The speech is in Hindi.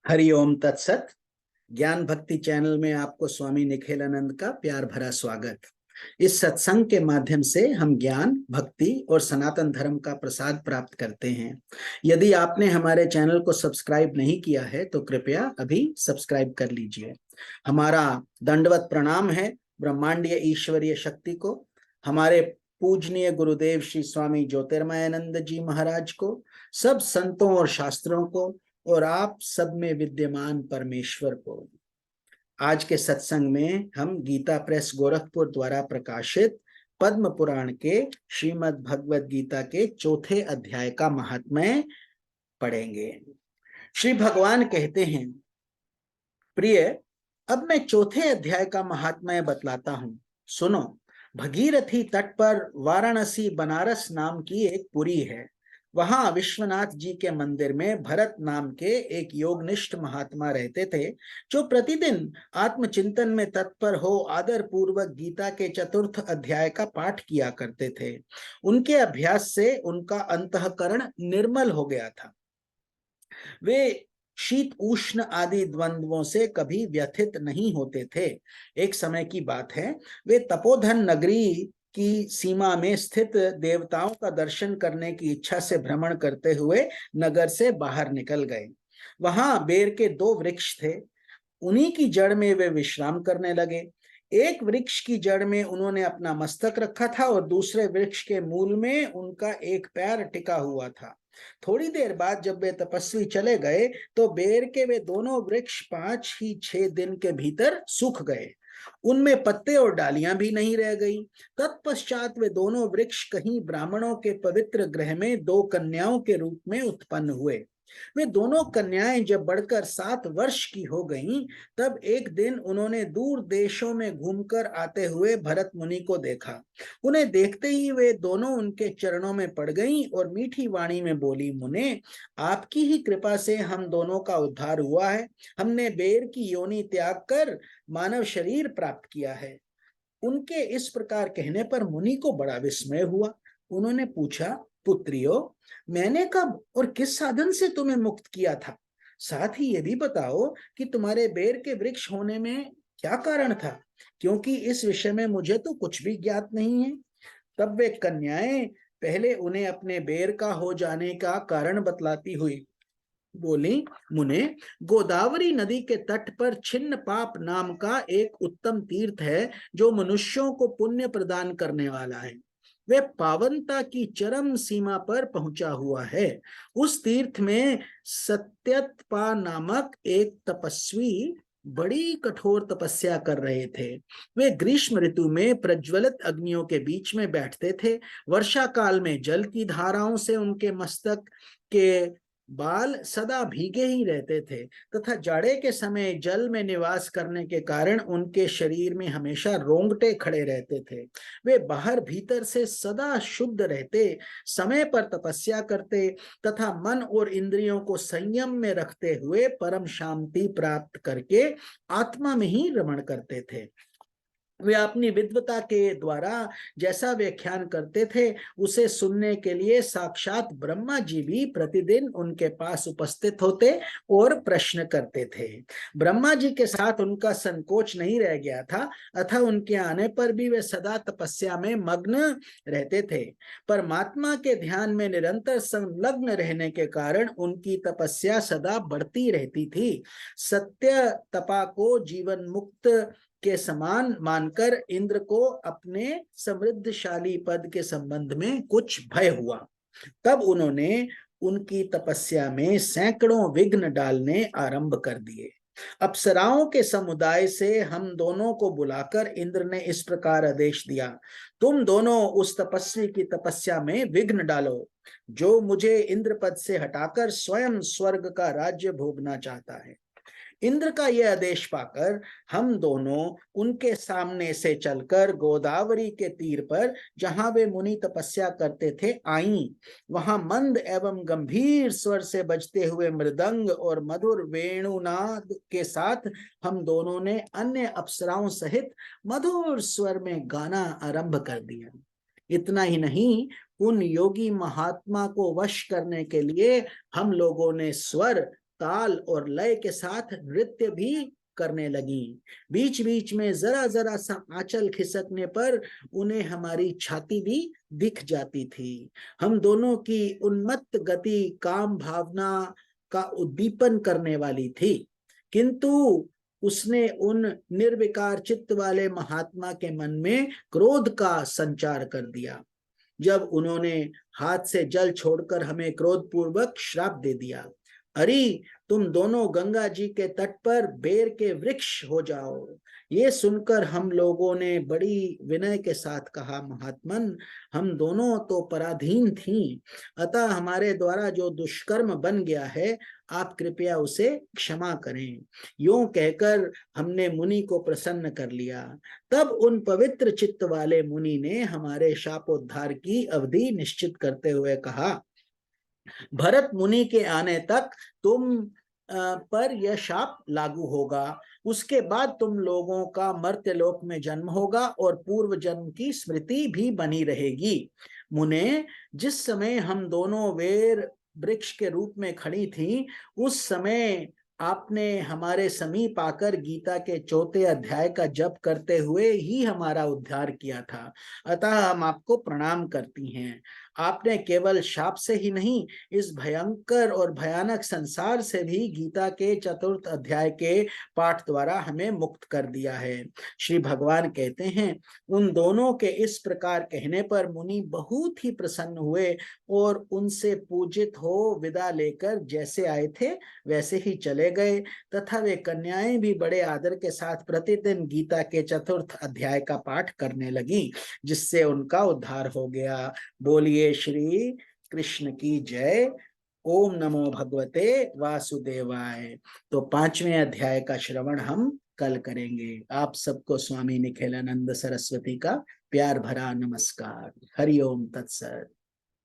हरि ओम तत्सत। ज्ञान भक्ति चैनल में आपको स्वामी निखिलानंद का प्यार भरा स्वागत। इस सत्संग के माध्यम से हम ज्ञान भक्ति और सनातन धर्म का प्रसाद प्राप्त करते हैं। यदि आपने हमारे चैनल को सब्सक्राइब नहीं किया है तो कृपया अभी सब्सक्राइब कर लीजिए। हमारा दंडवत प्रणाम है ब्रह्मांडीय ईश्वरीय शक्ति को, हमारे पूजनीय गुरुदेव श्री स्वामी ज्योतिर्मयानंद जी महाराज को, सब संतों और शास्त्रों को और आप सब में विद्यमान परमेश्वर को। आज के सत्संग में हम गीता प्रेस गोरखपुर द्वारा प्रकाशित पद्म पुराण के श्रीमद् भगवद गीता के चौथे अध्याय का महात्म्य पढ़ेंगे। श्री भगवान कहते हैं, प्रिय, अब मैं चौथे अध्याय का महात्म्य बतलाता हूं, सुनो। भगीरथी तट पर वाराणसी बनारस नाम की एक पुरी है। वहां विश्वनाथ जी के मंदिर में भरत नाम के एक योगनिष्ठ महात्मा रहते थे, जो प्रतिदिन आत्मचिंतन में तत्पर हो आदर पूर्वक गीता के चतुर्थ अध्याय का पाठ किया करते थे। उनके अभ्यास से उनका अंतःकरण निर्मल हो गया था। वे शीत उष्ण आदि द्वंद्वों से कभी व्यथित नहीं होते थे। एक समय की बात है, वे तपोधन नगरी की सीमा में स्थित देवताओं का दर्शन करने की इच्छा से भ्रमण करते हुए नगर से बाहर निकल गए। वहां बेर के दो वृक्ष थे, उन्हीं की जड़ में वे विश्राम करने लगे। एक वृक्ष की जड़ में उन्होंने अपना मस्तक रखा था और दूसरे वृक्ष के मूल में उनका एक पैर टिका हुआ था। थोड़ी देर बाद जब वे तपस्वी चले गए तो बेर के वे दोनों वृक्ष 5 ही 6 दिन के भीतर सूख गए। उनमें पत्ते और डालियां भी नहीं रह गई। तत्पश्चात वे दोनों वृक्ष कहीं ब्राह्मणों के पवित्र गृह में 2 कन्याओं के रूप में उत्पन्न हुए। वे दोनों कन्याएं जब बढ़कर 7 वर्ष की हो गईं, तब एक दिन उन्होंने दूर देशों में घूमकर आते हुए भरत मुनि को देखा। उन्हें देखते ही वे दोनों उनके चरणों में पड़ गईं और मीठी वाणी में बोली, मुने, आपकी ही कृपा से हम दोनों का उद्धार हुआ है। हमने बेर की योनि त्याग कर मानव शरीर प्राप्त किया है। उनके इस प्रकार कहने पर मुनि को बड़ा विस्मय हुआ। उन्होंने पूछा, पुत्रियो, मैंने कब और किस साधन से तुम्हें मुक्त किया था? साथ ही ये भी बताओ कि तुम्हारे बेर के वृक्ष होने में क्या कारण था, क्योंकि इस विषय में मुझे तो कुछ भी ज्ञात नहीं है। तब वे कन्याएं पहले उन्हें अपने बेर का हो जाने का कारण बतलाती हुई बोली, मुने, गोदावरी नदी के तट पर छिन्न पाप नाम का एक उत्तम तीर्थ है, जो मनुष्यों को पुण्य प्रदान करने वाला है। वे पावनता की चरम सीमा पर पहुंचा हुआ है। उस तीर्थ में सत्यतपा नामक एक तपस्वी बड़ी कठोर तपस्या कर रहे थे। वे ग्रीष्म ऋतु में प्रज्वलित अग्नियों के बीच में बैठते थे। वर्षा काल में जल की धाराओं से उनके मस्तक के बाल सदा भीगे ही रहते थे तथा जाड़े के समय जल में निवास करने के कारण उनके शरीर में हमेशा रोंगटे खड़े रहते थे। वे बाहर भीतर से सदा शुद्ध रहते, समय पर तपस्या करते तथा मन और इंद्रियों को संयम में रखते हुए परम शांति प्राप्त करके आत्मा में ही रमण करते थे। वे अपनी विद्वता के द्वारा जैसा व्याख्यान करते थे उसे सुनने के लिए साक्षात ब्रह्मा जी भी प्रतिदिन उनके पास उपस्थित होते और प्रश्न करते थे। ब्रह्मा जी के साथ उनका संकोच नहीं रह गया था, अतः उनके आने पर भी वे सदा तपस्या में मग्न रहते थे। परमात्मा के ध्यान में निरंतर संलग्न रहने के कारण उनकी तपस्या सदा बढ़ती रहती थी। सत्य तपा को जीवन मुक्त के समान मानकर इंद्र को अपने समृद्धशाली पद के संबंध में कुछ भय हुआ। तब उन्होंने उनकी तपस्या में सैकड़ों विघ्न डालने आरंभ कर दिए। अप्सराओं के समुदाय से हम दोनों को बुलाकर इंद्र ने इस प्रकार आदेश दिया, तुम दोनों उस तपस्वी की तपस्या में विघ्न डालो, जो मुझे इंद्र पद से हटाकर स्वयं स्वर्ग का राज्य भोगना चाहता है। इंद्र का यह आदेश पाकर हम दोनों उनके सामने से चलकर गोदावरी के तीर पर, जहां वे मुनि तपस्या करते थे, आईं। वहां मंद एवं गंभीर स्वर से बजते हुए मृदंग और मधुर वेणुनाद के साथ हम दोनों ने अन्य अप्सराओं सहित मधुर स्वर में गाना आरंभ कर दिया। इतना ही नहीं, उन योगी महात्मा को वश करने के लिए हम लोगों ने स्वर ताल और लय के साथ नृत्य भी करने लगी। बीच बीच में जरा जरा सा आंचल खिसकने पर उन्हें हमारी छाती भी दिख जाती थी। हम दोनों की उन्मत्त गति काम भावना का उद्दीपन करने वाली थी, किंतु उसने उन निर्विकार चित्त वाले महात्मा के मन में क्रोध का संचार कर दिया, जब उन्होंने हाथ से जल छोड़कर हमें क्रोध पूर्वक श्राप दे दिया। अरे तुम दोनों गंगा जी के तट पर बेर के वृक्ष हो जाओ। ये सुनकर हम लोगों ने बड़ी विनय के साथ कहा, महात्मन, हम दोनों तो पराधीन थीं, अतः हमारे द्वारा जो दुष्कर्म बन गया है आप कृपया उसे क्षमा करें। यूं कहकर हमने मुनि को प्रसन्न कर लिया। तब उन पवित्र चित्त वाले मुनि ने हमारे शापोद्धार की अवधि निश्चित करते हुए कहा, भरत मुनि के आने तक तुम पर यह शाप लागू होगा। उसके बाद तुम लोगों का मर्त्यलोक में जन्म होगा और पूर्व जन्म की स्मृति भी बनी रहेगी। मुने, जिस समय हम दोनों वेर वृक्ष के रूप में खड़ी थी, उस समय आपने हमारे समीप आकर गीता के 4 अध्याय का जप करते हुए ही हमारा उद्धार किया था, अतः हम आपको प्रणाम करती हैं। आपने केवल शाप से ही नहीं, इस भयंकर और भयानक संसार से भी गीता के 4 अध्याय के पाठ द्वारा हमें मुक्त कर दिया है। श्री भगवान कहते हैं, उन दोनों के इस प्रकार कहने पर मुनि बहुत ही प्रसन्न हुए और उनसे पूजित हो विदा लेकर जैसे आए थे वैसे ही चले गए, तथा वे कन्याएं भी बड़े आदर के साथ प्रतिदिन गीता के 4 अध्याय का पाठ करने लगी, जिससे उनका उद्धार हो गया। बोलिए श्री कृष्ण की जय। ओम नमो भगवते वासुदेवाय। तो 5वें अध्याय का श्रवण हम कल करेंगे। आप सबको स्वामी निखिलानंद सरस्वती का प्यार भरा नमस्कार। हरि ओम तत्सत।